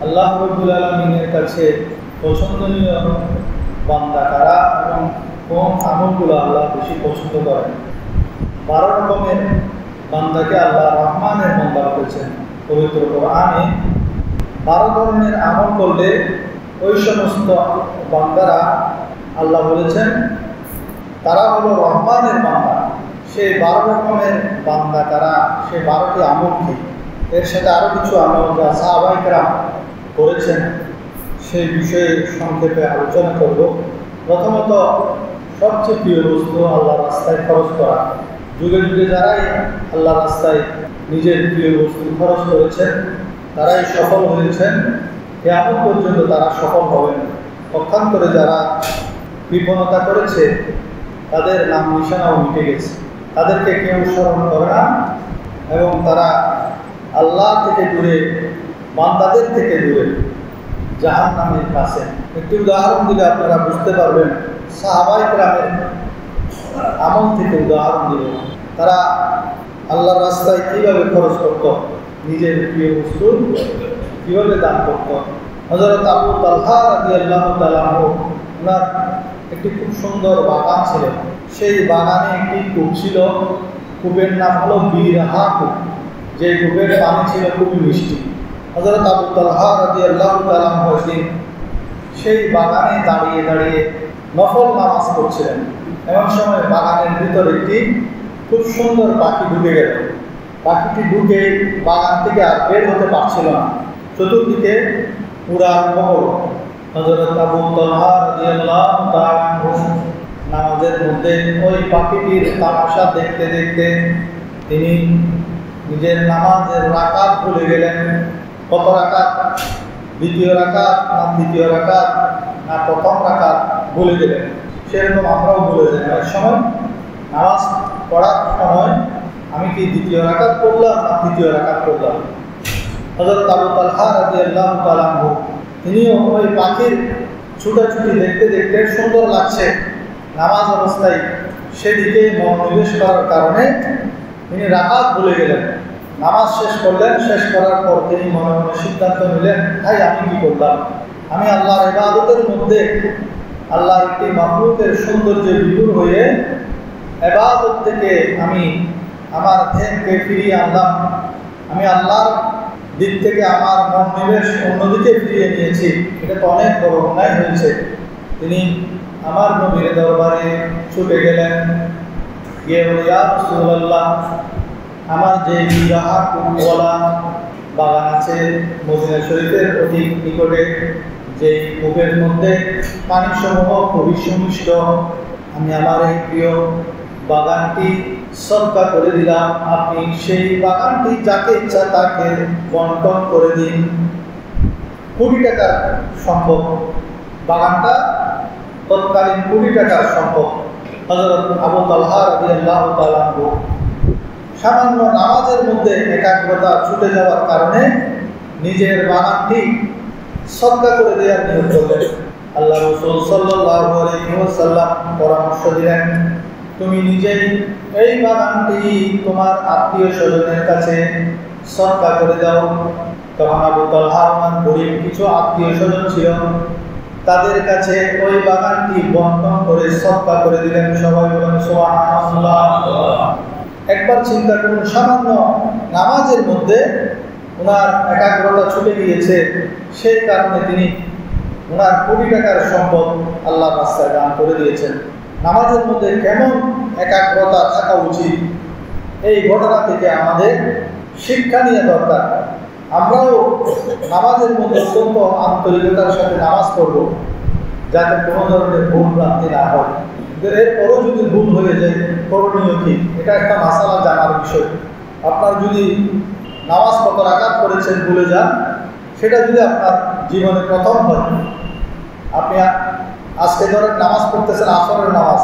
আল্লাহ রাব্বুল আলামিনের কাছে পছন্দনীয় বান্দা কারা এবং কোন আমলগুলো আল্লাহ বেশি পছন্দ করেন। 12 রকমের বান্দাকে আল্লাহ রহমানের বান্দা বলেছেন পবিত্র কোরআনে। 12 ধরনের আমল করলে ওই সমস্ত বান্দারা আল্লাহ বলেছেন তারা হলো রহমানের বান্দা। সেই 12 রকমের বান্দা কারা, সেই 12টি আমল কি, এর সাথে আরও কিছু আমল যা সাহাবায়ে কেরাম করেছেন সেই বিষয়ে সংক্ষেপে আলোচনা করব। প্রথমত, সবচেয়ে প্রিয় বস্তু আল্লাহ রাস্তায় খরচ করা। যুগে যুগে যারাই আল্লাহ রাস্তায় নিজের প্রিয় বস্তু খরচ করেছেন তারাই সফল হয়েছেন, কিয়ামত পর্যন্ত তারা সফল হবেন। পক্ষান্তরে যারা কৃপণতা করেছে তাদের নাম নিশানাও মিটে গেছে, তাদেরকে কেউ স্মরণ করে না এবং তারা আল্লাহ থেকে দূরে, বান্দাদের থেকে দূরে, জাহান্নামের কাছে। একটি উদাহরণ দিলে আপনারা বুঝতে পারবেন। সাহাবায়ে কেরামের আমল থেকে উদাহরণ দিল, তারা আল্লাহর রাস্তায় কীভাবে খরচ করত, নিজের প্রিয় বস্তু কীভাবে দান করত। হযরত আবু তালহা রাদিয়াল্লাহু তাআলা আনহু, ওনার একটি খুব সুন্দর বাগান ছিল। সেই বাগানে একটি কূপ ছিল, কূপের নাম হলো বিরহা কূপ, যে কূপের পানি ছিল খুবই মিষ্টি। হযরত আবু তালহা রাদিয়াল্লাহু তাআলা আনহু সেই বাগানে দাঁড়িয়ে দাঁড়িয়ে নফল নামাজ পড়ছিলেন। এমন সময় বাগানের ভিতরে একটি খুব সুন্দর পাখি ঢুকে গেল। পাখিটি ঢুকে বাগান থেকে আর বের হতে পারছিল না, চতুর্দিকে উড়াল মহল। হযরত আবু তালহা রাদিয়াল্লাহু তাআলা আনহু নামাজের মধ্যে ওই পাখিটির তামাশা দেখতে দেখতে তিনি নিজের নামাজের রাকাত ভুলে গেলেন। কত রাকাত, দ্বিতীয় রাকাত না তৃতীয় রাকাত না প্রথম রাকাত ভুলে গেলেন। সেরকম আমরাও ভুলে যাই অনেক সময়। নামাজ পড়ার সময় আমি কি দ্বিতীয় রাকাত পড়লাম না তৃতীয় রাকাত পড়লাম। হযরত আবু তালহা রাদিয়াল্লাহু তাআলা আনহু তিনিও ওই পাখির ছুটাছুটি দেখতে দেখতে সুন্দর লাগছে নামাজ অবস্থায়, সেদিকে মনোনিবেশ করার কারণে তিনি রাকাত ভুলে গেলেন। নামাজ শেষ করলেন, শেষ করার পর তিনি মনে মনে সিদ্ধান্ত নিলেন, ভাই আমি কি করলাম, আমি আল্লাহর ইবাদতের মধ্যে আল্লাহর একটি মাখলুকের সৌন্দর্যে বিভোর হয়ে ইবাদত থেকে আমি আমার ধ্যানকে ফিরিয়ে আনলাম। আমি আল্লাহর দিক থেকে আমার মনোনিবেশ অন্যদিকে ফিরিয়ে নিয়েছি, এটা তো অনেক বড় অন্যায় হয়েছে। তিনি আমার নবীর দরবারে ছুটে গেলেন, গিয়ে বলে, ইয়া রাসূলুল্লাহ, আমার যে বিরহা কূপওয়ালা বাগান আছে মদিনা শরীফের অতি নিকটে, যে কূপের মধ্যে পানিসমূহ খুবই সুমিষ্ট, আমি আমার এই প্রিয় বাগানটি সদকা করে দিলাম, আপনি সেই বাগানটি যাকে ইচ্ছা তাকে বন্টন করে দিন। 20 টাকার সম্পদ, বাগানটা তৎকালীন 20 টাকার সম্পদ। হযরত আবু তালহা রাদিয়াল্লাহু তাআলা আনহু সামান্য নামাজের মধ্যে একাগ্রতা ছুটে যাওয়ার কারণে নিজের বাগানটি সদকা করে দেওয়ার নিয়ত করলেন। আল্লাহ রাসূল সাল্লাল্লাহু আলাইহি ওয়াসাল্লাম পরামর্শ দিলেন, তুমি নিজেই এই বাগানটি তোমার আত্মীয় স্বজনের কাছে সদকা করে দাও। তখন আবু তালহা ওনার গরিব কিছু আত্মীয় স্বজন ছিল, তাদের কাছে ওই বাগানটি বন্টন করে সদকা করে দিলেন। সবাই বলেন সুবহানাল্লাহ। একবার চিন্তা করুন, সামান্য নামাজের মধ্যে ওনার একাগ্রতা ছুটে গিয়েছে, সেই কারণে তিনি ওনার 20 টাকার সম্পদ আল্লাহর রাস্তায় দান করে দিয়েছেন। নামাজের মধ্যে কেমন একাগ্রতা থাকা উচিত, এই ঘটনা থেকে আমাদের শিক্ষা নিয়ে দরকার। আমরাও নামাজের মধ্যে অত্যন্ত আন্তরিকতার সাথে নামাজ পড়ব, যাতে কোনো ধরনের ভুল ভ্রান্তি না হয়। এরপরও যদি ভুল হয়ে যায় করণীয় কি, এটা একটা মাসালা জানার বিষয়। আপনার যদি নামাজ কত রাকাত করেছেন ভুলে যান, সেটা যদি আপনার জীবনে প্রথম হয়, আপনি আজকে ধরেন নামাজ পড়তেছেন আসরের নামাজ,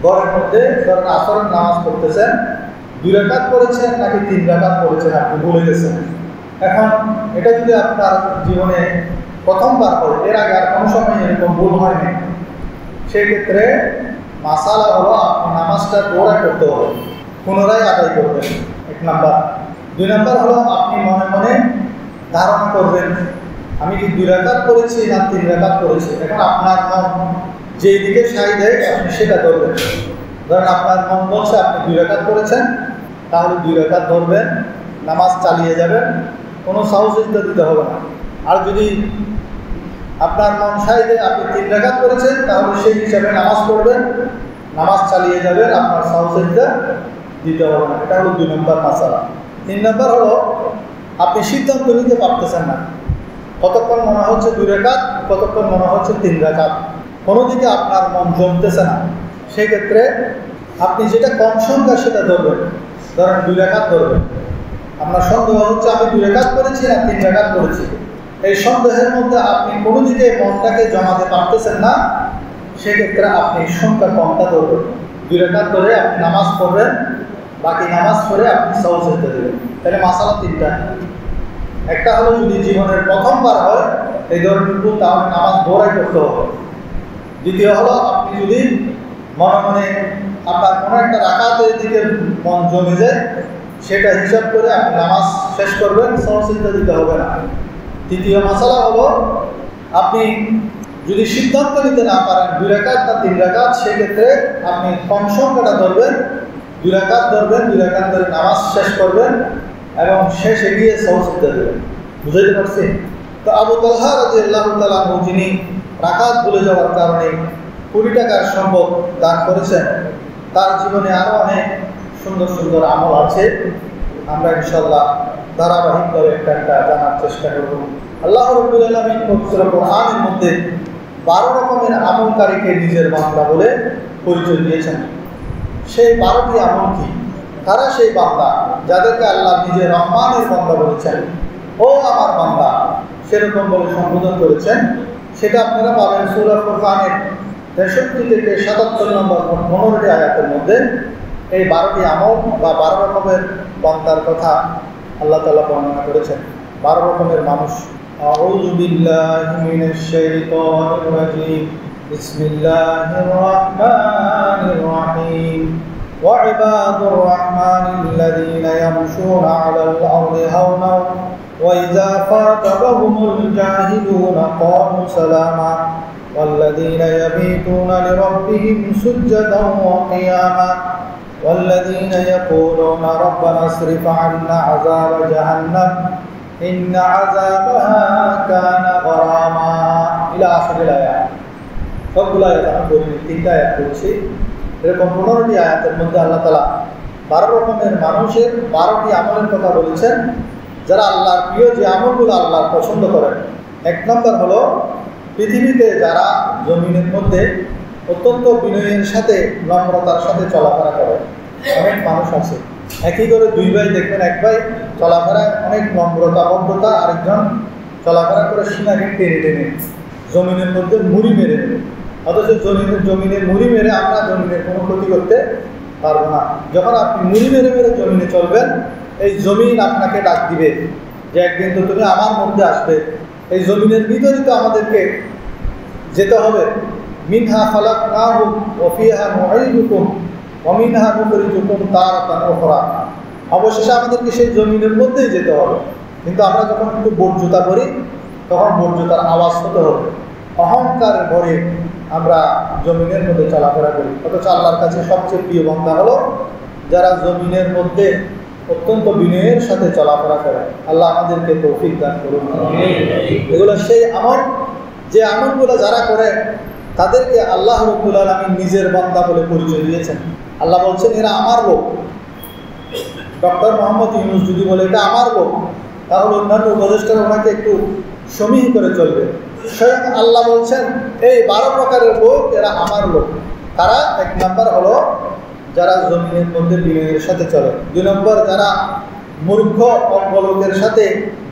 ঘরের মধ্যে ধরেন আসরের নামাজ পড়তেছেন, 2 রাকাত পড়েছেন নাকি 3 রাকাত পড়েছেন আপনি ভুলে গেছেন। এখন এটা যদি আপনার জীবনে প্রথমবার হয়, এর আগে আর কোনো সময় এরকম ভুল হয়নি, সেই ক্ষেত্রে মাসালা হলো আপনি নামাজটা দৌড়া করতে হবে, পুনরায় আদায় করবেন, 1 নাম্বার। 2 নাম্বার হলো আপনি মনে মনে ধারণা করবেন আমি কি 2 রাকাত করেছি না 3 রাকাত করেছি। এখন আপনার মন যেই দিকে সাই দেয় আপনি সেটা ধরবেন। ধরেন আপনার মন বলছে আপনি 2 রাকাত করেছেন, তাহলে 2 রাকাত ধরবেন, নামাজ চালিয়ে যাবেন, কোনো সাউজিদা দিতে হবে না। আর যদি আপনার মন সাই দেয় আপনি 3 রাকাত করেছেন, তাহলে সেই হিসাবে নামাজ পড়বেন, নামাজ চালিয়ে যাবেন, আপনার সাউজিদা দিতে হবে না। এটা হলো 2 নম্বর মাসালা। 3 নম্বর হলো আপনি সিদ্ধান্ত নিতে পারতেছেন না, কতক্ষণ মনে হচ্ছে 2 রাকাত, কতক্ষণ মনে হচ্ছে 3 রাকাত, কোনো দিকে আপনার মন জমতেছে না। সেই ক্ষেত্রে আপনি যেটা কম সংখ্যা সেটা ধরবেন। ধরেন 2 রাকাত ধরবেন, আপনার সন্দেহ হচ্ছে আমি 2 রাকাত করেছি না 3 রাকাত করেছি। এই সন্দেহের মধ্যে আপনি কোনো দিকে মনটাকে জমাতে পারতেছেন না, সেক্ষেত্রে আপনি সংখ্যা কমটা ধরবেন। 2 রাকাত ধরে আপনি নামাজ পড়বেন, বাকি নামাজ পড়ে আপনি সাউজিদা দেবেন। তাহলে মাসালা 3টা। একটা হলো যদি জীবনের প্রথমবার হয় এই ধরনের ভুল, তাহলে নামাজ দৌড়াই করতে হবে। দ্বিতীয় হলো আপনি যদি মনে মনে আপনার কোনো একটা রাকাতের দিকে মন জমে যায়, সেটা হিসাব করে আপনি নামাজ শেষ করবেন, সাউজিদা দিতে হবে না। তৃতীয় মাসালা হলো আপনি যদি সিদ্ধান্ত নিতে না পারেন 2 রাকাত বা 3 রাকাত, সেক্ষেত্রে আপনি কম সংখ্যাটা ধরবেন, 2 রাকাত ধরবেন, 2 রাকাত ধরে নামাজ শেষ করবেন এবং শেষে গিয়ে সাউজিদা দেবেন। বুঝাইতে পারছি? তো আবু তালহা রাদিয়াল্লাহু তাআলা আনহু, যিনি রাকাত ভুলে যাওয়ার কারণে 20 টাকার সম্পদ দান করেছেন, তার জীবনে আরও অনেক সুন্দর সুন্দর আমল আছে। আমরা ইনশাআল্লাহ ধারাবাহিকভাবে একটা জানার চেষ্টা করব। আল্লাহ রাব্বুল আলামিন পবিত্র কোরআনের মধ্যে 12 রকমের আমলকারীকে নিজের বান্দা বলে পরিচয় দিয়েছেন। সেই 12টি আমল কি? তারা সেই বান্দা যাদেরকে আল্লাহ নিজের রহমানের বান্দা বলেছেন, ও আমার বান্দা সেরকম বলে সম্বোধন করেছেন। সেটা আপনারা পাবেন সূরা ফুরকানের 63 থেকে 77 নম্বর 15টি আয়াতের মধ্যে। এই 12টি আমল বা 12 রকমের বান্দার কথা আল্লাহ তাআলা বর্ণনা করেছেন। 12 রকমের মানুষ। আউযু বিল্লাহি মিনাশ শাইতানির রাজীম। বিসমিল্লাহির রাহমানির রাহিম। وعباد الرحمن الذين يمشون على الأرض هونا وإذا خاطبهم الجاهلون قالوا سلاما والذين يبيتون لربهم سجدا وقياما والذين يقولون ربنا اصرف عنا عذاب جهنم إن عذابها كان غراما إلى آخر الآيات. সবগুলো আয়াত আমি বলি, 3টা আয়াত বলছি। এরকম 15টি আয়াতের মধ্যে আল্লাহ তাআলা 12 রকমের মানুষের 12টি আমলের কথা বলেছেন, যারা আল্লাহর প্রিয়, যে আমলগুলো আল্লাহ পছন্দ করেন। 1 নম্বর হলো পৃথিবীতে যারা জমিনের মধ্যে অত্যন্ত বিনয়ের সাথে, নম্রতার সাথে চলাফেরা করে। অনেক মানুষ আছে, একই করে 2 ভাই দেখবেন, এক ভাই চলাফেরায় অনেক নম্রতা ভদ্রতা, আরেকজন চলাফেরা করে সিনাকে টেনে টেনে জমিনের মধ্যে মুড়ি মেরে নেবে। অথচ জমিনের মুড়ি মেরে আমরা জমিনের কোনো ক্ষতি করতে পারবো না। যখন আপনি মুড়ি মেরে মেরে জমিনে চলবেন, এই জমিন আপনাকে ডাক দিবে যে একদিন তো তুমি আমার মধ্যে আসবে। এই জমিনের ভিতরে তো আমাদেরকে যেতে হবে। মিনহা খালাকনাহুম ওয়া ফিহা নুঈদুকুম ওয়া মিনহা নুখরিজুকুম তারাতান উখরা। অবশেষে আমাদেরকে সেই জমিনের মধ্যেই যেতে হবে। কিন্তু আমরা যখন একটু বর্জুতা করি, তখন বর্জুতার আওয়াজ হতে হবে। অহংকার ভরে আমরা জমিনের মধ্যে চলাফেরা করি। অথচ আল্লাহর কাছে সবচেয়ে প্রিয় বান্দা হলো যারা জমিনের মধ্যে অত্যন্ত বিনয়ের সাথে চলাফেরা করে। আল্লাহ আমাদেরকে তৌফিক দান করুন। এগুলো সেই আমল, যে আমলগুলো যারা করে তাদেরকে আল্লাহ রাব্বুল আলামিন নিজের বান্দা বলে পরিচয় দিয়েছেন। আল্লাহ বলছেন এরা আমার লোক। ডক্টর মোহাম্মদ ইউনূস যদি বলে এটা আমার লোক, তাহলে অন্যান্য উপদেষ্টারা ওনাকে একটু সমীহ করে চলবে। স্বয়ং আল্লাহ বলছেন এই 12 প্রকারের লোক এরা আমার লোক। তারা 1 নম্বর হলো যারা জমিনের মধ্যে বিনয়ের সাথে চলে। 2 নম্বর যারা মূর্খ অজ্ঞলোকের সাথে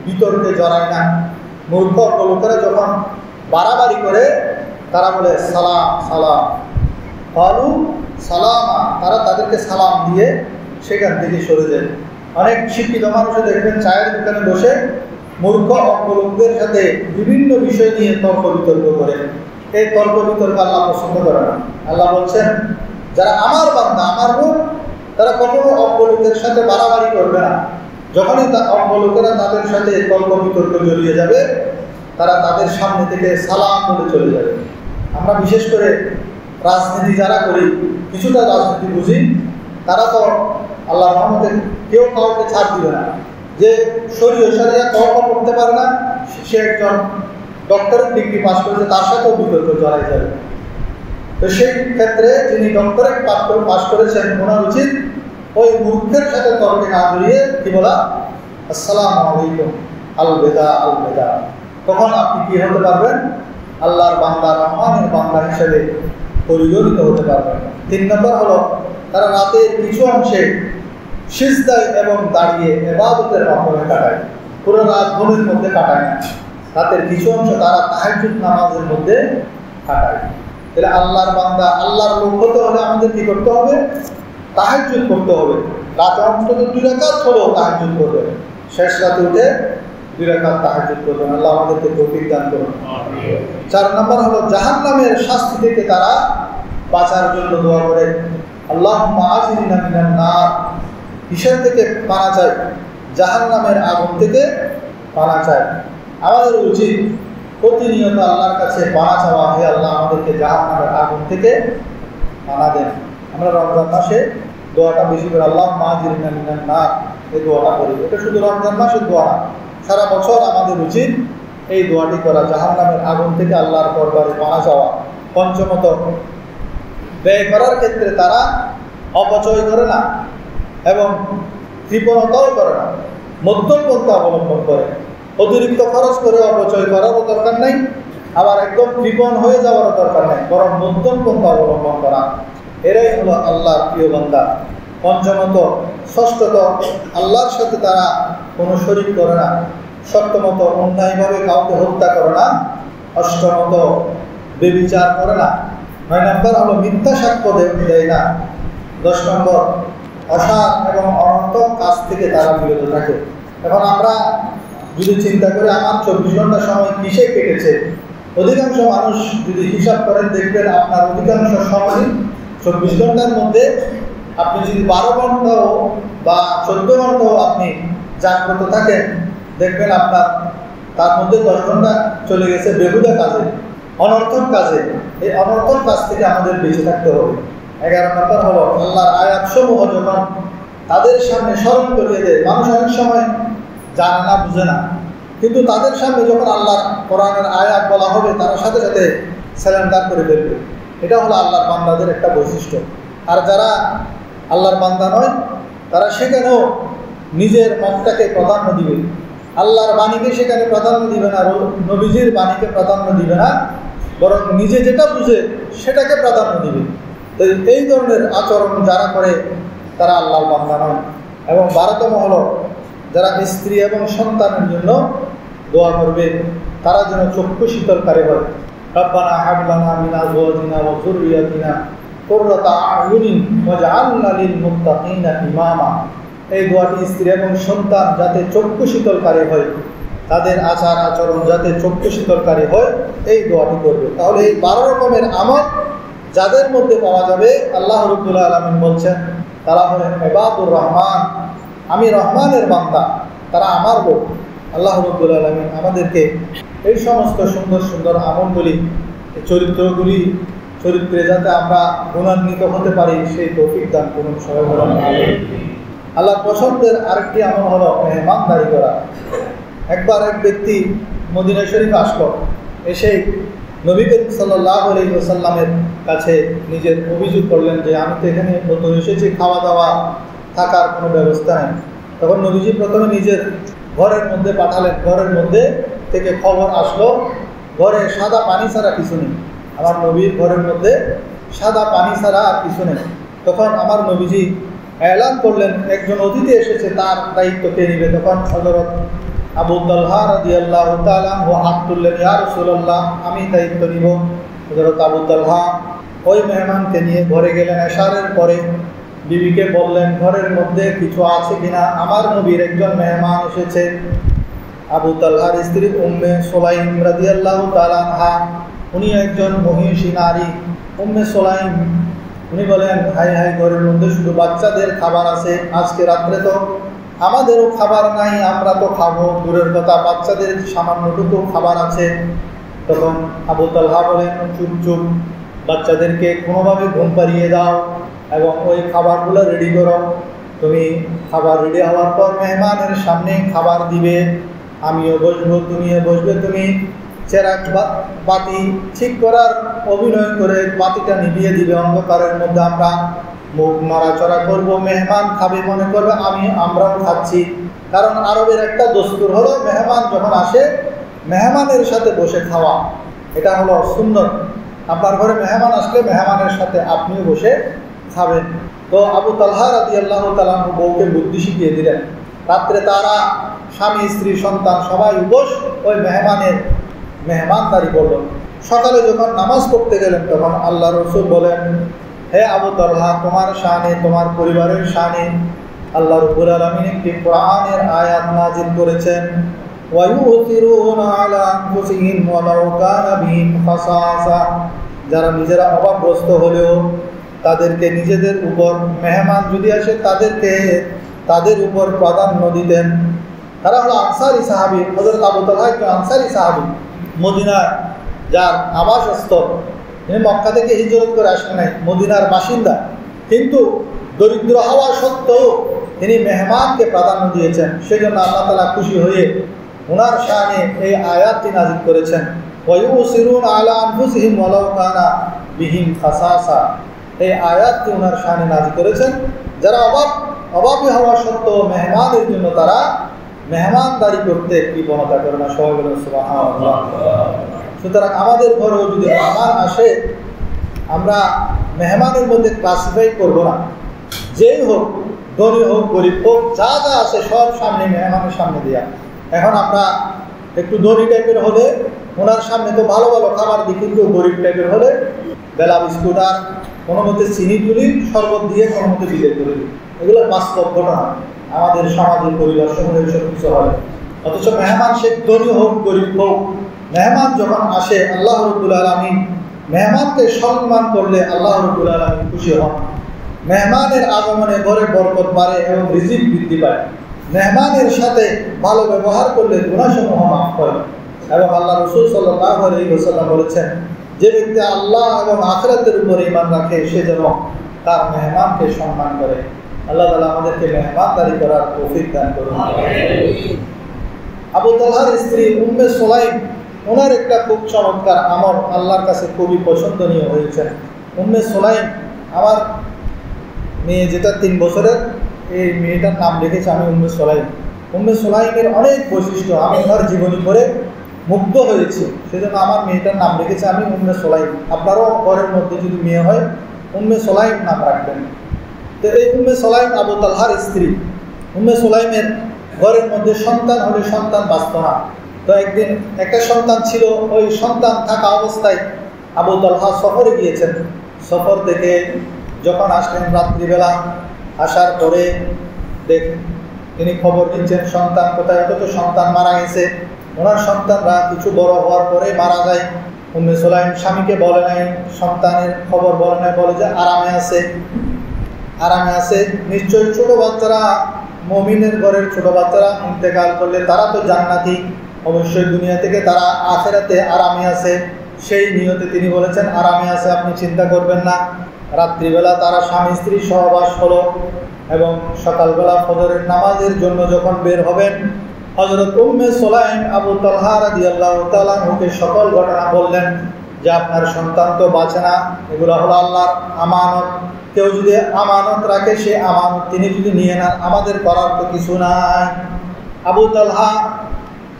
বিতর্কে জড়ায় না। মূর্খ অজ্ঞলোকেরা যখন বাড়াবাড়ি করে তারা বলে সালাম সালাম, কালু সালামা, তারা তাদেরকে সালাম দিয়ে সেখান থেকে সরে যায়। অনেক শিক্ষিত মানুষও দেখবেন চায়ের দোকানে বসে মূর্খ অজ্ঞলোকদের সাথে বিভিন্ন বিষয় নিয়ে তর্ক বিতর্ক করে। এই তর্ক বিতর্ক আল্লাহ পছন্দ করে না। আল্লাহ বলছেন যারা আমার বান্দা, আমার লোক, তারা কখনো অজ্ঞলোকের সাথে বাড়াবাড়ি করবে না। যখনই অজ্ঞলোকেরা তাদের সাথে তর্ক বিতর্ক জড়িয়ে যাবে, তারা তাদের সামনে থেকে সালাম বলে চলে যাবে। আমরা বিশেষ করে রাজনীতি যারা করি, কিছুটা রাজনীতি বুঝি, তারা তো আল্লাহর রহমতে কেউ কাউকে ছাড় দিবে না। যে শরীয়ত তওবা করতে পারে না, সে একজন ডক্টরেট ডিগ্রি পাস করেছে, তার সাথেও বিতর্ক জড়াই যাবে। তো সেই ক্ষেত্রে যিনি ডক্টরেট পাস করেছেন, ওনার উচিত ওই মূর্খের সাথে তর্কে না জড়িয়ে কি বলা, আসসালামু আলাইকুম, আল বেদা আল বেদা। তখন আপনি কি হতে পারবেন, আল্লাহর বান্দা, রহমানের বান্দা হিসেবে পরিগণিত হতে পারবেন। 3 নম্বর হলো, তারা রাতের কিছু অংশে সিজদায় এবং দাঁড়িয়ে ইবাদতের মাধ্যমে কাটায়, পুরো রাত ঘুমের মধ্যে কাটায় না। রাতের কিছু অংশ তারা তাহাজ্জুদ নামাজের মধ্যে কাটায়। তাহলে আল্লাহর বান্দা, আল্লাহর লোক হতে হলে আমাদের কি করতে হবে, তাহাজ্জুদ করতে হবে। রাতে অন্তত 2 রাকাত হলেও তাহাজ্জুদ করতে হবে। শেষ রাতে উঠে 2 রাকাত তাহাজ্জুদ করবেন। আল্লাহ আমাদেরকে তৌফিক দান করুন। 4 নম্বর হলো, জাহান্নামের শাস্তি থেকে তারা বাঁচার জন্য দোয়া করে, আল্লাহুম্মা আজিরনা মিনান নার। কিসের থেকে পানা চাই, জাহান্নামের আগুন থেকে পানা চাই। আমাদের উচিত প্রতিনিয়ত আল্লাহর কাছে পানা চাওয়া, হে আল্লাহ আমাদেরকে জাহান্নামের আগুন থেকে পানা দেন। আমরা রমজান মাসে দোয়াটা বেশি করে আল্লাহুম্মা আজিরনা মিনান নার এই দোয়াটা করি। এটা শুধু রমজান মাসের দোয়া না, সারা বছর আমাদের উচিত এই দোয়াটি করা, জাহান্নামের আগুন থেকে আল্লাহর দরবারে পানা চাওয়া। পঞ্চমত, ব্যয় করার ক্ষেত্রে তারা অপচয় করে না এবং কৃপণতাও করে না, মধ্যম পন্থা অবলম্বন করে। অতিরিক্ত খরচ করে অপচয় করারও দরকার নেই, আবার একদম কৃপণ হয়ে যাওয়ারও দরকার নেই, বরং মধ্যম পন্থা অবলম্বন করা। এরাই হলো আল্লাহর প্রিয় বান্দা। পঞ্চমত, ষষ্ঠত, আল্লাহর সাথে তারা কোনো শরীক করে না। সপ্তমত, অন্যায়ভাবে কাউকে হত্যা করে না। অষ্টমত, বেবিচার করে না। 9 নম্বর হলো, মিথ্যা সাক্ষ্য দেয় না। 10 নম্বর, অসার এবং অনর্থক কাজ থেকে তারা বিরত থাকে। এখন আমরা যদি চিন্তা করি আমার 24 ঘন্টা সময় কিসে কেটেছে, অধিকাংশ মানুষ যদি হিসাব করেন দেখবেন আপনার অধিকাংশ সময় 24 ঘন্টার মধ্যে আপনি যদি 12 ঘন্টাও বা 14 ঘন্টাও আপনি জাগ্রত থাকেন, দেখবেন আপনার তার মধ্যে 10 ঘন্টা চলে গেছে বেহুদা কাজে, অনর্থক কাজে। এই অনর্থক কাজ থেকে আমাদের বেঁচে থাকতে হবে। 11 নম্বর হলো, আল্লাহর আয়াতসমূহ যখন তাদের সামনে স্মরণ করিয়ে দেয়, মানুষ অনেক সময় জানে না, বুঝে না, কিন্তু তাদের সামনে যখন আল্লাহর কোরআনের আয়াত বলা হবে, তারা সাথে সাথে সারেন্ডার করে ফেলবে। এটা হলো আল্লাহর বান্দাদের একটা বৈশিষ্ট্য। আর যারা আল্লাহর বান্দা নয়, তারা সেখানেও নিজের মতটাকে প্রাধান্য দিবে, আল্লাহর বাণীকে সেখানে প্রাধান্য দিবে না, নবীজির বাণীকে প্রাধান্য দিবে না, বরং নিজে যেটা বুঝে সেটাকে প্রাধান্য দিবে। তো এই ধরনের আচরণ যারা করে তারা আল্লাহর বান্দা নয়। এবং 12তম হলো, যারা স্ত্রী এবং সন্তানের জন্য দোয়া করবে, তারা যেন চক্ষু শীতলকারী হয়। রব্বানা হাব লানা মিন আজওয়াজিনা ওয়া যুররিয়াতিনা কুররাতা আ'য়ুনিন ওয়াজআলনা লিল মুত্তাকিনা ইমামা। এই দোয়াটি স্ত্রী এবং সন্তান যাতে চক্ষু শীতলকারী হয়, তাদের আচার আচরণ যাতে চক্ষু শীতলকারী হয়, এই দোয়াটি করবে। তাহলে এই 12 রকমের আমল যাদের মধ্যে পাওয়া যাবে, আল্লাহ রাব্বুল আলামিন বলছেন তারা হলেন ইবাদুর রহমান, আমি রহমানের বান্দা, তারা আমার লোক। আল্লাহ রাব্বুল আলামিন আমাদেরকে এই সমস্ত সুন্দর সুন্দর আমলগুলি, চরিত্রে যাতে আমরা গুণান্বিত হতে পারি, সেই তৌফিক দান করুন সবাই বলেন আমিন। আল্লাহ পছন্দের আরেকটি আমল হলো মেহমানদারি করা। একবার এক ব্যক্তি মদিনা শরীফ আসলো, এসে নবী করিম সাল্লাল্লাহু আলাইহি ওয়াসাল্লামের কাছে নিজের অভিযোগ করলেন যে আমি তো এখানে নতুন এসেছি, খাওয়া দাওয়া থাকার কোনো ব্যবস্থা নেই। তখন নবীজি প্রথমে নিজের ঘরের মধ্যে পাঠালেন, ঘরের মধ্যে থেকে খবর আসলো ঘরে সাদা পানি ছাড়া কিছু নেই। আমার নবীর ঘরের মধ্যে সাদা পানি ছাড়া আর কিছু নেই। তখন আমার নবীজি এলান করলেন একজন অতিথি এসেছে, তার দায়িত্ব কে নিবে। তখন হযরত আবু তালহা রাদিয়াল্লাহু তাআলা হাত তুললেন, ইয়া রাসূলুল্লাহ আমি দায়িত্ব নিব। হযরত আবু তালহা ওই মেহমানকে নিয়ে ঘরে গেলেন। এশারের পরে বিবিকে বললেন ঘরের মধ্যে কিছু আছে কিনা, আমার নবীর একজন মেহমান এসেছে। আবু তালহার স্ত্রী উম্মে সুলাইম রাদিয়াল্লাহু তাআলা আনহা, উনি একজন মহিষী নারী। উম্মে সুলাইম উনি বলেন, হাই হাই, ঘরের মধ্যে শুধু বাচ্চাদের খাবার আছে, আজকে রাত্রে তো আমাদেরও খাবার নাই, আমরা তো খাবো দূরের কথা, বাচ্চাদের সামান্যটুকু খাবার আছে। তখন আবু তালহা বলেন, চুপ চুপ, বাচ্চাদেরকে কোনোভাবে ঘুম পাড়িয়ে দাও এবং ওই খাবারগুলো রেডি করো। তুমি খাবার রেডি হওয়ার পর মেহমানের সামনে খাবার দিবে, আমিও বসবো, তুমিও বসবে। তুমি চেরাগ বাতি ঠিক করার অভিনয় করে বাতিটা নিভিয়ে দিবে, অন্ধকারের মধ্যে আমরা মুখ নড়াচড়া করবো, মেহমান খাবে মনে করবে আমরাও খাচ্ছি। কারণ আরবের একটা দস্তুর হলো মেহমান যখন আসে মেহমানের সাথে বসে খাওয়া, এটা হলো সুন্নত। আপনার ঘরে মেহমান আসলে মেহমানের সাথে আপনিও বসে খাবেন। তো আবু তালহা রাদিয়াল্লাহু তাআলা বউকে বুদ্ধি শিখিয়ে দিলেন। রাত্রে তারা স্বামী স্ত্রী সন্তান সবাই উপোস ওই মেহমানদারি করল। সকালে যখন নামাজ পড়তে গেলেন তখন আল্লাহ রসুল বলেন, হে আবু তালহা, তোমার শানে, তোমার পরিবারের শানে আল্লাহ রাব্বুল আলামিন একটি কোরআনের আয়াত নাযিল করেছেন, ওয়ায়ুসিরুনা আলা আনফুসিহিম ওয়ালাউ কানা বিহিম খাসাসা। যারা নিজেরা অভাবগ্রস্ত হলেও তাদেরকে নিজেদের উপর, মেহমান যদি আসে তাদের উপর প্রাধান্য দিতেন। তারা হলো আনসারী সাহাবী। হযরত আবু তালহা একজন আনসারী সাহাবী, মদিনায় যার আবাসস্থল। তিনি মক্কা থেকে হিজরত করে আসেন নাই, মদিনার বাসিন্দা, কিন্তু দরিদ্র হওয়া সত্ত্বেও তিনি মেহমানকে প্রাধান্য দিয়েছেন। সেজন্য আল্লাহ তাআলা খুশি হয়ে ওনার শানে এই আয়াতটি নাযিল করেছেন, ওয়ায়ুসিরুনা আলা আনফুসিহিম ওয়ালাউ কানা বিহিম খাসাসা। এই আয়াতটি ওনার শানে নাযিল করেছেন, যারা অভাবী হওয়া সত্ত্বেও মেহমানের জন্য তারা মেহমানদারি করতে কৃপণতা করে না। সবাই বলেন সুবহানাল্লাহ। সুতরাং আমাদের ঘরেও যদি মেহমান আসে, আমরা মেহমানের মধ্যে ক্লাসিফাই করব না। যেই হোক, ধনী হোক গরিব হোক, যা যা আসে সব সামনে, মেহমানের সামনে দেয়া। এখন আমরা একটু ধনী টাইপের হলে ওনার সামনে তো ভালো ভালো খাবার দিই, কিন্তু গরিব টাইপের হলে বেলা বিস্কুট আর কোনো মতে চিনি তুলি, শরবত দিয়ে কোনো মতে বিদায় করে দিই। এগুলো বাস্তব ঘটনা, আমাদের সমাজের পরিবার সমূহের সব কিছু হয়। অথচ মেহমান সে ধনী হোক গরিব হোক, মেহমান যখন আসে আল্লাহ রাব্বুল আলামিন মেহমানকে সম্মান করলে আল্লাহ রাব্বুল আলামিন খুশি হন। মেহমানের আগমনে ঘরে বরকত বাড়ে এবং রিজিক বৃদ্ধি পায়। মেহমানের সাথে ভালো ব্যবহার করলে গুনাহসমূহ মাফ করে। এবং আল্লাহ রাসূল সাল্লাল্লাহু আলাইহি ওয়াসাল্লাম বলেছেন, যে ব্যক্তি আল্লাহ এবং আখিরাতের উপর ঈমান রাখে সে যেন তার মেহমানকে সম্মান করে। আল্লাহ তাআলা আমাদেরকে মেহমানদারি করার তৌফিক দান করুন। আবু তালহার স্ত্রী উম্মে সুলাইম, ওনার একটা খুব চমৎকার আমল আল্লাহর কাছে খুবই পছন্দনীয় হয়েছে। উম্মে সুলাইম, আমার মেয়ে যেটা 3 বছরের, এই মেয়েটার নাম রেখেছে আমি উম্মে সুলাইম। উম্মে সুলাইমের অনেক বৈশিষ্ট্য, আমি ওনার জীবনী পড়ে মুগ্ধ হয়েছি, সেজন্য আমার মেয়েটার নাম রেখেছে আমি উম্মে সুলাইম। আপনারাও ঘরের মধ্যে যদি মেয়ে হয় উম্মে সুলাইম নাম রাখবেন। তো এই উম্মে সুলাইম আবু তালহার স্ত্রী। উম্মে সুলাইমের ঘরের মধ্যে সন্তান হলে সন্তান বাঁচত না। তো একদিন একটা সন্তান ছিল, ওই সন্তান থাকা অবস্থায় আবু তালহা সফরে গিয়েছেন। সফর থেকে যখন আসলেন রাত্রিবেলা, আসার পরে তিনি খবর নিচ্ছেন সন্তান কোথায়। অথচ সন্তান মারা গেছে। ওনার সন্তানরা কিছু বড় হওয়ার পরে মারা যায়। উম্মে সুলাইম স্বামীকে বলে নাই, সন্তানের খবর বলে নাই, বলে যে আরামে আছে। নিশ্চয়ই ছোট বাচ্চারা, মুমিনের ঘরের ছোট বাচ্চারা ইন্তেকাল করলে তারা তো জান্নাতি, অবশ্যই দুনিয়া থেকে তারা আখিরাতে আরামে আছে। সেই নিয়তে তিনি বলেছেন আরামে আছে, আপনি চিন্তা করবেন না। রাত্রিবেলা তারা স্বামী স্ত্রী সহবাস হলো এবং সকালবেলা ফজরের নামাজের জন্য যখন বের হবেন, হযরত উম্মে সুলাইম আবু তালহা রাদিয়াল্লাহু তাআলা আনহুকে সকল ঘটনা বললেন যে আপনার সন্তান তো বাঁচে না, এগুলো হলো আল্লাহর আমানত। কেউ যদি আমানত রাখে সে আমানত তিনি যদি নিয়ে নেন, আমাদের করার তো কিছু নাই। আবু তালহা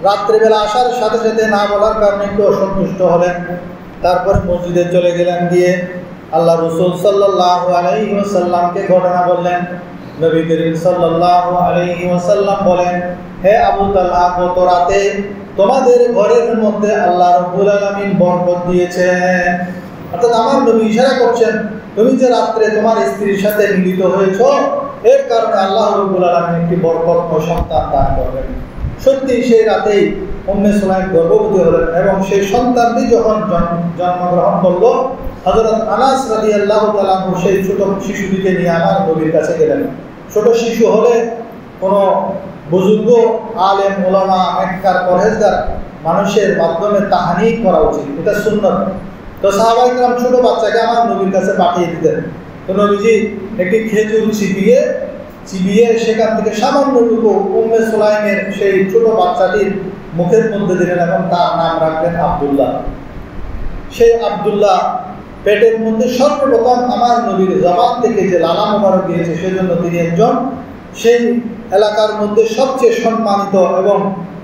রাত্রিবেলা আসার সাথে সাথে না বলার কারণে একটু অসন্তুষ্ট হলেন। তারপরে মসজিদে চলে গেলেন, গিয়ে আল্লাহ রাসূল সাল্লাল্লাহু আলাইহি ওয়াসাল্লামকে ঘটনা বললেন। নবী করিম সাল্লাল্লাহু আলাইহি ওয়াসাল্লাম বলেন, হে আবু তালহা, গত রাতে তোমাদের ঘরের মধ্যে আল্লাহ রাব্বুল আলামিন বরকত দিয়েছেন। অর্থাৎ আমার নবী ইশারা করছেন, তুমি যে রাত্রে তোমার স্ত্রীর সাথে মিলিত হয়েছো, এর কারণে আল্লাহ রাব্বুল আলামিন একটি বরকত ও সন্তান দান করবেন। সত্যি সেই রাতেই উম্মে সুলাইম গর্ভবতী হলেন এবং সেই সন্তানটি যখন জন্মগ্রহণ করল, হযরত আনাস রাদিয়াল্লাহু তাআলা সেই ছোট শিশুটিকে নিয়ে আমার নবীর কাছে গেলেন। ছোট শিশু হলে কোনো বুজুর্গ আলেম ওলামা নেককার পরহেজগার মানুষের মাধ্যমে তাহানিক করা উচিত, এটা সুন্নত। তো সাহাবায়ে কেরাম ছোট বাচ্চাকে আমার নবীর কাছে পাঠিয়ে দিতেন। তো নবীজি একটি খেজুর চিবিয়ে সেখান থেকে সামান্যটুকু উম্মে সুলাইমের সেই ছোট বাচ্চাটির মুখের মধ্যে দিলেন এবং তার নাম রাখলেন আব্দুল্লাহ। সেই আব্দুল্লাহ পেটের মধ্যে সর্বপ্রথম আমার নবীর জবান থেকে যে লালা মোবারক দিয়েছে, সেজন্য তিনি একজন সেই এলাকার মধ্যে সবচেয়ে সম্মানিত এবং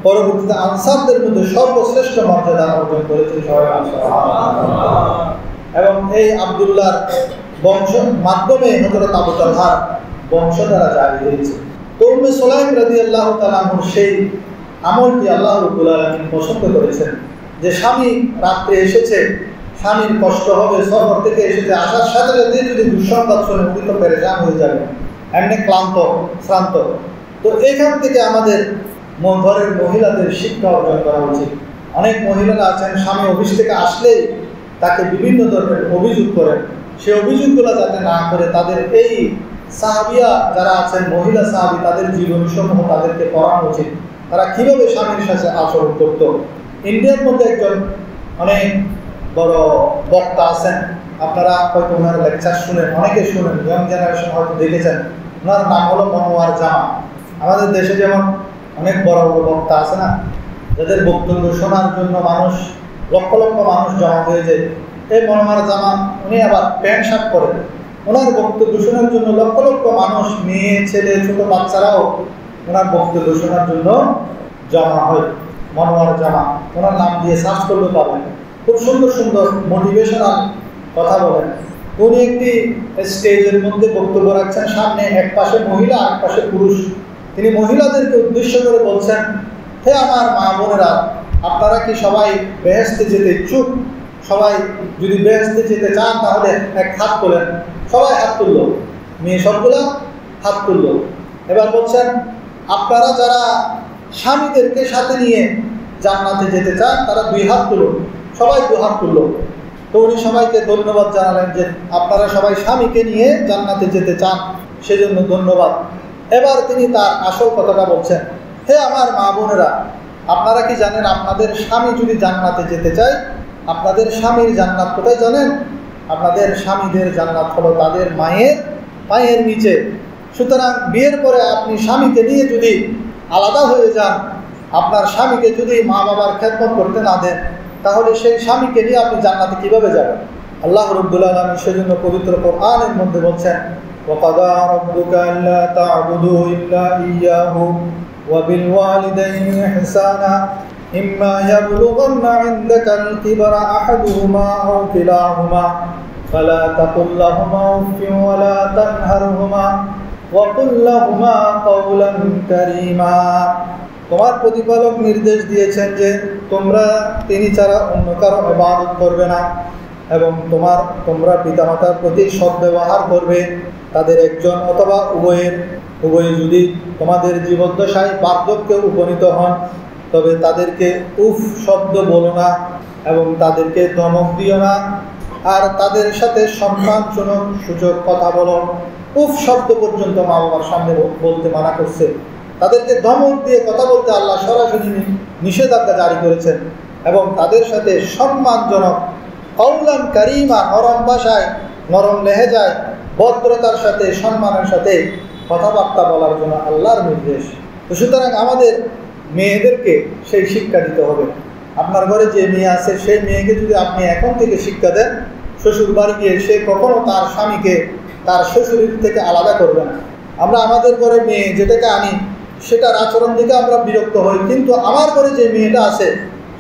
পরবর্তীতে আনসারদের মধ্যে সর্বশ্রেষ্ঠ মর্যাদা অর্জন করেছেন। এবং এই আব্দুল্লাহর বংশ মাধ্যমে হযরত আবু তালহার বংশধারা জারি হয়েছে। তো উম্মে সুলাইম রাদিয়াল্লাহু তাআলা আনহু সেই আমলটি আল্লাহ রাব্বুল আলামিন পছন্দ করেছেন, যে স্বামী রাত্রে এসেছে, স্বামীর কষ্ট হবে, সফর থেকে এসেছে, আসার সাথে সাথে যদি দুঃসংবাদ শুনে উনি তো পেরেশান হয়ে যাবে, এমনি শ্রান্ত। তো এখান থেকে আমাদের ঘরের মহিলাদের শিক্ষা অর্জন করা উচিত। অনেক মহিলারা আছেন স্বামী অফিস থেকে আসলেই তাকে বিভিন্ন ধরনের অভিযোগ করেন, সে অভিযোগগুলো যাতে না করে তাদের এই সাহাবিয়া যারা আছেন মহিলা সাহাবী, তাদের জীবনসমূহ তাদেরকে পড়ানো উচিত, তারা কিভাবে স্বামীর সাথে আচরণ করত। ইন্ডিয়ার মধ্যে একজন অনেক বড় বক্তা আছেন, আপনারা হয়তো ওনার লেকচার শুনেন, অনেকে শুনেন, ইয়ং জেনারেশন হয়তো দেখেছেন। ওনার নাম হলো মনোয়ার জামা। আমাদের দেশে যেমন অনেক বড় বড় বক্তা আছে না, যাদের বক্তব্য শোনার জন্য লক্ষ লক্ষ মানুষ জমা হয়ে যায়। এই মনোয়ার জামা উনি আবার প্যান্ট শার্ট পরেন, ওনার বক্তব্য শোনার জন্য লক্ষ লক্ষ মানুষ, মেয়ে ছেলে ছোট বাচ্চারাও ওনার বক্তব্য শোনার জন্য জমা হয়। মনোয়ার জামা, ওনার নাম দিয়ে সার্চ করলে পাবেন। খুব সুন্দর সুন্দর মোটিভেশনাল কথা বলেন। উনি একটি স্টেজের মধ্যে বক্তব্য রাখছেন, সামনে এক পাশে মহিলা আর এক পাশে পুরুষ। তিনি মহিলাদেরকে উদ্দেশ্য করে বলছেন, হে আমার মা বোনেরা, আপনারা কি সবাই বেহেশতে যেতে ইচ্ছুক? সবাই যদি বেহেশতে যেতে চান তাহলে এক হাত তোলেন। সবাই হাত তুলল, মেয়ে সবগুলা হাত তুলল। এবার বলছেন, আপনারা যারা স্বামীদেরকে সাথে নিয়ে জান্নাতে যেতে চান তারা দুই হাত তুলুন। সবাই দু হাত তুলল। তো উনি সবাইকে ধন্যবাদ জানালেন যে আপনারা সবাই স্বামীকে নিয়ে জান্নাতে যেতে চান, সেজন্য ধন্যবাদ। এবার তিনি তার আসল কথাটা বলছেন, হে আমার মা বোনেরা, আপনারা কি জানেন আপনাদের স্বামী যদি জান্নাতে যেতে চায়, আপনাদের স্বামীর জান্নাত কোথায় জানেন? আপনাদের স্বামীদের জান্নাত হলো তাদের মায়ের পায়ের নিচে। সুতরাং বিয়ের পরে আপনি স্বামীকে নিয়ে যদি আলাদা হয়ে যান, আপনার স্বামীকে যদি মা বাবার খেদমত করতে না দেন, তাহলে সেই স্বামীকে নিয়ে আপনি জান্নাতে কিভাবে যাবেন? আল্লাহ রাব্বুল আলামিন সেজন্য পবিত্র কোরআনের মধ্যে বলছেন, وَقَضَىٰ رَبُّكَ أَلَّا تَعْبُدُوا إِلَّا إِيَّاهُ وَبِالْوَالِدَيْنِ إِحْسَانًا إِمَّا يَبْلُغَنَّ عِندَكَ الْكِبَرَ أَحَدُهُمَا أَوْ كِلَاهُمَا فَلَا تَقُل لَّهُمَا أُفٍّ وَلَا تَنْهَرْهُمَا وَقُل لَّهُمَا قَوْلًا كَرِيمًا। তোমার প্রতিপালক নির্দেশ দিয়েছেন যে তিনি ছাড়া অন্য কারো ইবাদত করবে না এবং তোমরা পিতামাতার প্রতি সদ্ব্যবহার করবে। তাদের একজন অথবা উভয়ে যদি তোমাদের জীবদ্দশায় বার্ধক্যে উপনীত হন, তবে তাদেরকে উফ শব্দ বলো না এবং তাদেরকে ধমক দিও না, আর তাদের সাথে সম্মানজনক সূচক কথা বলো। উফ শব্দ পর্যন্ত মা বাবার সামনে বলতে মানা করছে। তাদেরকে ধমক দিয়ে কথা বলতে আল্লাহ সরাসরি নিষেধাজ্ঞা জারি করেছেন। এবং তাদের সাথে সম্মানজনক কওলান কারীমা, নরম ভাষায়, নরম লেহেজায়, ভদ্রতার সাথে, সম্মানের সাথে কথাবার্তা বলার জন্য আল্লাহর নির্দেশ। তো সুতরাং আমাদের মেয়েদেরকে সেই শিক্ষা দিতে হবে। আপনার ঘরে যে মেয়ে আছে, সেই মেয়েকে যদি আপনি এখন থেকে শিক্ষা দেন, শ্বশুর বাড়ি গিয়ে সে কখনো তার স্বামীকে তার শ্বশুরের থেকে আলাদা করবে না। আমরা আমাদের ঘরে মেয়ে যেটাকে আনি, সেটার আচরণ থেকে আমরা বিরক্ত হই, কিন্তু আমার ঘরে যে মেয়েটা আছে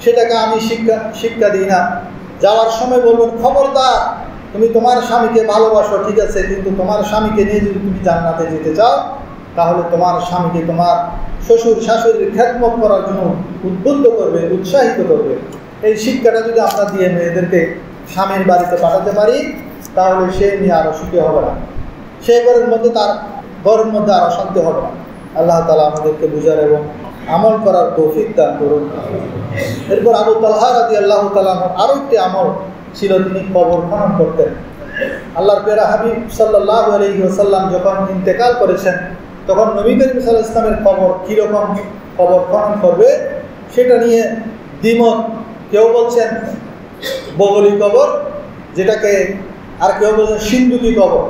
সেটাকে আমি শিক্ষা দিই না। যাওয়ার সময় বলবেন, খবরদার, তুমি তোমার স্বামীকে ভালোবাসো ঠিক আছে, কিন্তু তোমার স্বামীকে নিয়ে যদি তুমি জান্নাতে যেতে চাও, তাহলে তোমার স্বামীকে তোমার শ্বশুর শাশুড়ির খেদমত করার জন্য উদ্বুদ্ধ করবে, উৎসাহিত করবে। এই শিক্ষাটা যদি আমরা দিয়ে মেয়েদেরকে স্বামীর বাড়িতে পাঠাতে পারি, তাহলে সে নিয়ে আরও সুখী হবে না, সেই ঘরের মধ্যে তার ঘরের মধ্যে আরও শান্তি হবে না। আল্লাহ তাআলা আমাদেরকে বুঝার এবং আমল করার তৌফিক দান করুন। এরপর আবু তালহা রাদিয়াল্লাহু তাআলা আরও একটি আমল ছিল, তিনি কবর খনন করতেন। আল্লাহর প্রিয় হাবিব সাল্লাল্লাহু আলাইহি ওয়াসাল্লাম যখন ইন্তেকাল করেছেন, তখন নবী করিম সাল্লাল্লাহু আলাইহি ওয়াসাল্লামের কবর কীরকম কবর খনন করবে সেটা নিয়ে দ্বিমত। কেউ বলছেন বগলি কবর, যেটাকে আর কেউ বলছেন সিন্দুকি কবর।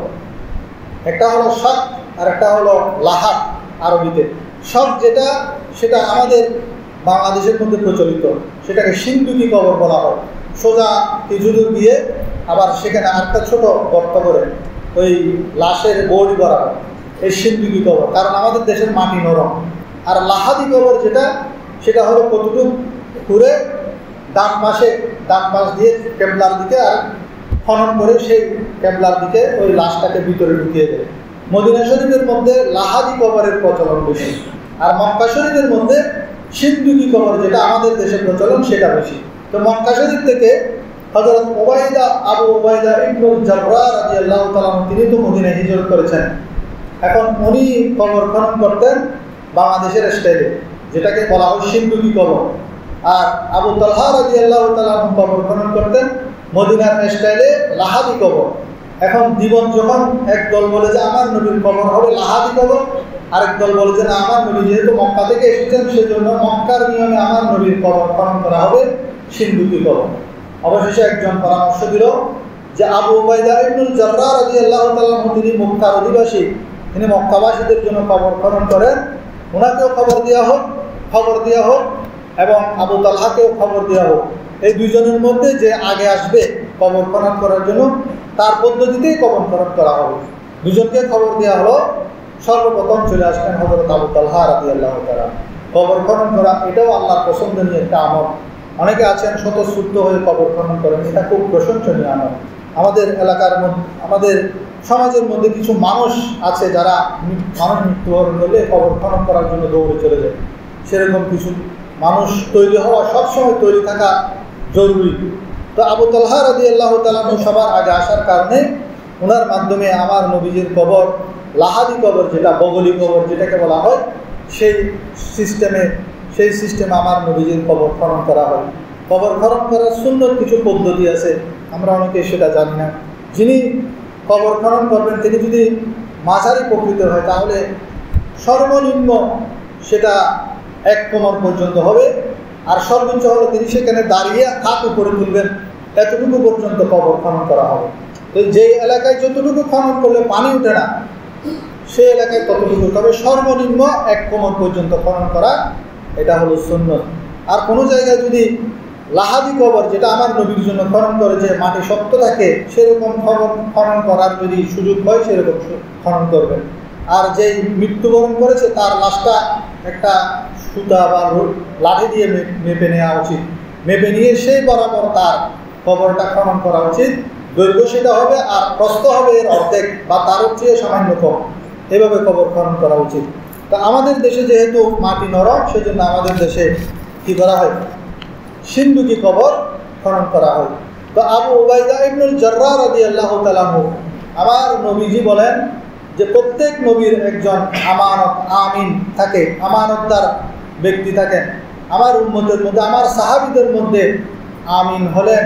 একটা হলো শক আর একটা হলো লাহাদ আরবিতে। শক যেটা, সেটা আমাদের বাংলাদেশের মধ্যে প্রচলিত, সেটাকে সিন্দুকি কবর বলা হয়। সোজা কিছু দূর দিয়ে আবার সেখানে আরেকটা ছোট গর্ত করে ওই লাশের বড়ি বরাবর, এই সিন্দুকি কবর। কারণ আমাদের দেশের মাটি নরম। আর লাহাদি কবর যেটা, সেটা হলো কতটুকু ঘুরে ডান পাশ দিয়ে কেবলার দিকে আর খনন করে সেই কেবলার দিকে ওই লাশটাকে ভিতরে ঢুকিয়ে দেয়। মদিনা শরীফের মধ্যে লাহাদি কবরের প্রচলন বেশি, আর মক্কা শরীফের মধ্যে সিন্দুকি কবর যেটা আমাদের দেশের প্রচলন সেটা বেশি। তো মক্কা শরীফ থেকে হযরত আবু উবাইদা ইবনুল জাররাহ রাদিয়াল্লাহু তাআলা তিনি তো মদিনায় হিজরত করেছেন। এখন উনি কবর খনন করতেন বাংলাদেশের স্টাইলে, যেটাকে বলা হয় সিন্দুকি কবর। আর আবু তালহা রাদিয়াল্লাহু তাআলা কবর খনন করতেন মদিনার স্টাইলে লাহাদি কবর। এখন দ্বিমত যখন একদল বলে যে আমার নবীর কবর হবে লাহাদি কবর, আরেক দল বলে যে না, আমার নবী যেহেতু মক্কা থেকে এসেছেন সেজন্য মক্কার নিয়মে আমার নবীর কবর খনন করা হবে সিন্দুকি কবর। অবশেষে একজন পরামর্শ দিল যে আবু উবাইদা ইবনুল জাররাহ রাদিয়াল্লাহু তাআলা তিনি মক্কার অধিবাসী, তিনি মক্কাবাসীদের জন্য কবর খনন করেন, ওনাকেও খবর দেওয়া হোক এবং আবু তালহাকেও খবর দেওয়া হোক। এই দুইজনের মধ্যে যে আগে আসবে কবর খনন করার জন্য তার পদ্ধতিতেই কবর খনন করা হবে। দুজনকে খবর দেওয়া হলো। সর্বপ্রথম চলে আসবেন হযরত আবু তালহা রাদিয়াল্লাহু তাআলা। কবর খনন করা এটাও আল্লাহর পছন্দনীয় একটা আমল। অনেকে আছেন স্বতঃস্ফূর্ত হয়ে কবর খনন করেন, এটা খুব প্রশংসনীয় আমল। আমাদের এলাকার মধ্যে, আমাদের সমাজের মধ্যে কিছু মানুষ আছে যারা মানুষ মৃত্যুবরণ করলে কবর খনন করার জন্য দৌড়ে চলে যায়। সেরকম কিছু মানুষ তৈরি হওয়া, সবসময় তৈরি থাকা জরুরি। তো আবু তালহা রাদিয়াল্লাহু তাআলা সবার আগে আসার কারণে ওনার মাধ্যমে আমার নবীজির কবর লাহাদি কবর, যেটা বগলি কবর যেটাকে বলা হয়, সেই সিস্টেমে আমার নবীজির কবর খনন করা হয়। কবর খনন করার সুন্দর কিছু পদ্ধতি আছে, আমরা অনেকে সেটা জানি না। যিনি কবর খনন করবেন তিনি যদি মাঝারি প্রকৃতির হয় তাহলে সর্বনিম্ন সেটা 1 কোমর পর্যন্ত হবে, আর সর্বোচ্চ হলো তিনি সেখানে দাঁড়িয়ে হাত উপরে তুলবেন, এতটুকু পর্যন্ত কবর খনন করা হবে। তো যে এলাকায় যতটুকু খনন করলে পানি উঠে না সেই এলাকায় ততটুকু, তবে সর্বনিম্ন 1 কোমর পর্যন্ত খনন করা, এটা হলো সুন্নত। আর কোনো জায়গায় যদি লাহাদি কবর, যেটা আমার নবীর জন্য খনন করে যে মাটি শক্ত থাকে, সেরকম খনন করার যদি সুযোগ হয় সেরকম খনন করবেন। আর যেই মৃত্যুবরণ করেছে তার লাশটা একটা সুতা বা লাঠি দিয়ে মেপে নেওয়া উচিত। মেপে নিয়ে সেই বরাবর তার কবরটা খনন করা উচিত। দৈর্ঘ্য সেটা হবে আর প্রস্থ হবে এর অর্ধেক বা তারও চেয়ে সামান্য কম, এভাবে কবর খনন করা উচিত। তা আমাদের দেশে যেহেতু মাটি নরম, সেজন্য আমাদের দেশে কী করা হয়, সিন্দুকি কবর খনন করা হয়। তো আবু উবাইদা ইবনুল জাররাহ রাদিয়াল্লাহু তাআলা আমার নবীজি বলেন যে প্রত্যেক নবীর একজন আমিন থাকে, আমানতদার ব্যক্তি থাকেন। আমার উম্মতের মধ্যে, আমার সাহাবীদের মধ্যে আমিন হলেন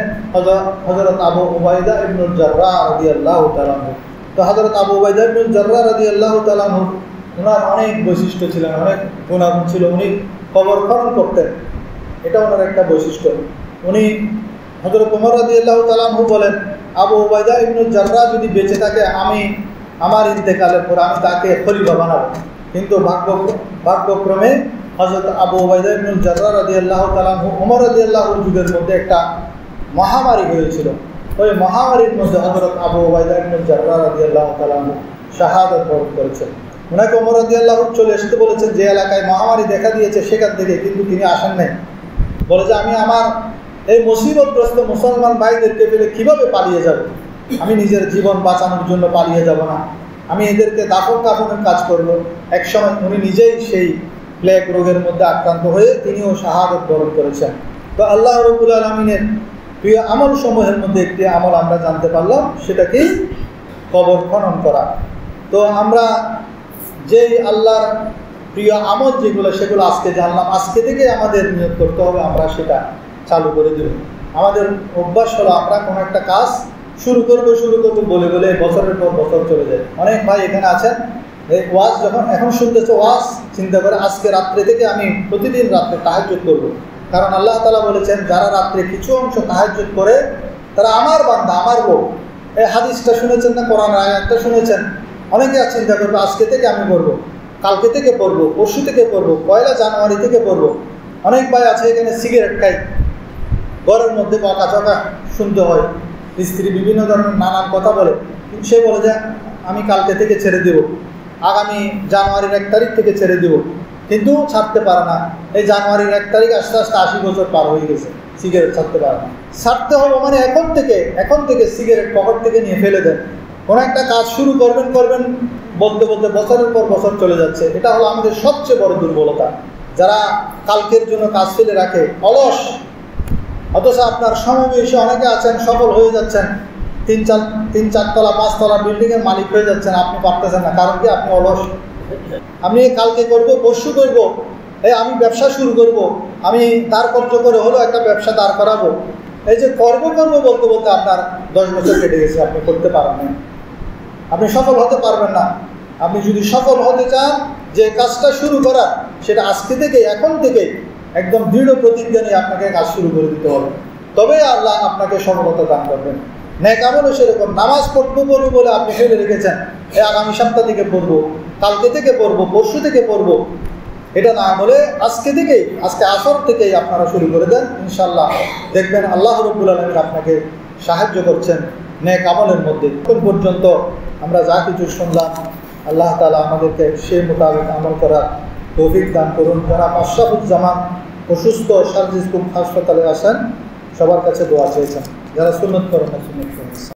হযরত আবু উবাইদা ইবনুল জাররাহ রাদিয়াল্লাহু তাআলা। তো হযরত আবু উবাইদা ইবনুল জাররাহ রাদিয়াল্লাহু তাআলা ওনার অনেক বৈশিষ্ট্য ছিলেন, অনেক গুণাগুণ ছিল। উনি কবর খনন করতেন, এটা ওনার একটা বৈশিষ্ট্য। উনি হযরত ওমর রাদিয়াল্লাহু তাআলা বলেন, আবু উবাইদা ইবনুল জাররাহ যদি বেঁচে থাকে, আমি আমার ইন্তেকালের পর আমি তাকে খলিফা বানাবো। কিন্তু ভাগ্যক্রমে হযরত আবু উবাইদা ইবনুল জাররাহ রাদিয়াল্লাহু তাআলা ওমর রাদিয়াল্লাহুর যুগের মধ্যে একটা মহামারী হয়েছিল। ওই মহামারীর মধ্যে হযরত আবু উবাইদা ইবনুল জাররাহ রাদিয়াল্লাহু তাআলা শাহাদাত বরণ করেছেন। ওনাকে ওমর রাদিয়াল্লাহু চলে আসতে বলেছেন যে এলাকায় মহামারী দেখা দিয়েছে সেখান থেকে, কিন্তু তিনি আসেন নাই। বলে যে আমি আমার এই মুসিবতগ্রস্ত মুসলমান ভাইদেরকে পেলে কীভাবে পালিয়ে যাব, আমি নিজের জীবন বাঁচানোর জন্য পালিয়ে যাব না, আমি এদেরকে দাফন কাফনের কাজ করব। একসময় উনি নিজেই সেই প্লেগ রোগের মধ্যে আক্রান্ত হয়ে তিনিও শাহাদাত বরণ করেছেন। তো আল্লাহ রাব্বুল আলামিনের প্রিয় আমল সমূহের মধ্যে একটি আমল আমরা জানতে পারলাম, সেটা কি কবর খনন করা। তো আমরা যেই আল্লাহর প্রিয় আমল যেগুলো, সেগুলো আজকে জানলাম। আজকে থেকে আমাদের নিয়োগ করতে হবে, আমরা সেটা চালু করে দেব। আমাদের অভ্যাস হলো আমরা কোনো একটা কাজ শুরু করবো বলে বছরের পর বছর চলে যায়। অনেক ভাই এখানে আছেন এই ওয়াজ যখন এখন শুনতেছে ওয়াজ, চিন্তা করে আজকে রাত্রে থেকে আমি প্রতিদিন রাত্রে তাহাজ্জুদ করব। কারণ আল্লাহ তাআলা বলেছেন যারা রাত্রে কিছু অংশ তাহাজ্জুদ করে তারা আমার বান্দা, আমার লোক। এই হাদিসটা শুনেছেন না, কোরআন আয়াতটা শুনেছেন। অনেকে চিন্তা করবে আজকে থেকে আমি পড়বো, কালকে থেকে পড়বো, পরশু থেকে পড়বো, 1 জানুয়ারি থেকে পড়বো। অনেক ভাই আছে এখানে সিগারেট খাই, ঘরের মধ্যে বকাঝকা শুনতে হয়, স্ত্রী বিভিন্ন ধরনের নানান কথা বলে, কিন্তু সে বলে যে আমি কালকে থেকে ছেড়ে দেব, আগামী জানুয়ারির 1 তারিখ থেকে ছেড়ে দেব, কিন্তু ছাড়তে পারে না। এই জানুয়ারির 1 তারিখ আস্তে আস্তে 80 বছর পার হয়ে গেছে, সিগারেট ছাড়তে পারে না। ছাড়তে হবে মানে এখন থেকে সিগারেট পকেট থেকে নিয়ে ফেলে দেন। কোনো একটা কাজ শুরু করবেন বলতে বলতে বছরের পর বছর চলে যাচ্ছে। এটা হলো আমাদের সবচেয়ে বড় দুর্বলতা, যারা কালকের জন্য কাজ ফেলে রাখে, অলস। অথচ আপনার সমবয়সী অনেকে আছেন, সফল হয়ে যাচ্ছেন, 3-4 তলা 5 তলা বিল্ডিংয়ের মালিক হয়ে যাচ্ছেন, আপনি পারতেছেন না। কারণ কি? আপনি অলস। আমি কালকে করব, পরশু করব, আমি ব্যবসা শুরু করব, আমি দাঁড় করে হলো একটা ব্যবসা দাঁড় করাবো। এই যে করব বলতে বলতে আপনার 10 বছর কেটে গেছে, আপনি করতে পারেন না, আপনি সফল হতে পারবেন না। আপনি যদি সফল হতে চান, যে কাজটা শুরু করার সেটা আজকে থেকে, এখন থেকে একদম দৃঢ় প্রতিজ্ঞা নিয়ে আপনাকে কাজ শুরু করে দিতে হবে, তবে আল্লাহ আপনাকে সফলতা দান করবেন। নেক আমলও সেরকম। নামাজ পড়বো বলে আপনি ফেলে রেখেছেন, আগামী সপ্তাহ থেকে পড়বো, কালকে থেকে পড়বো, পরশু থেকে পড়বো, এটা না বলে আজকে আসর থেকেই আপনারা শুরু করে দেন। ইনশাআল্লাহ দেখবেন আল্লাহ রাব্বুল আলামিন আপনাকে সাহায্য করছেন নেক আমলের মধ্যে। এখন পর্যন্ত আমরা যা কিছু শুনলাম, আল্লাহ তাআলা আমাদেরকে সেই মোতাবেক আমল করার তৌফিক দান করুন। যারা আশরাফুজ্জামান অসুস্থ, শারীরিক খুব হাসপাতালে আসেন, সবার কাছে দোয়া চেয়েছেন। যারা সুন্নত করেন, সুন্নত করেন।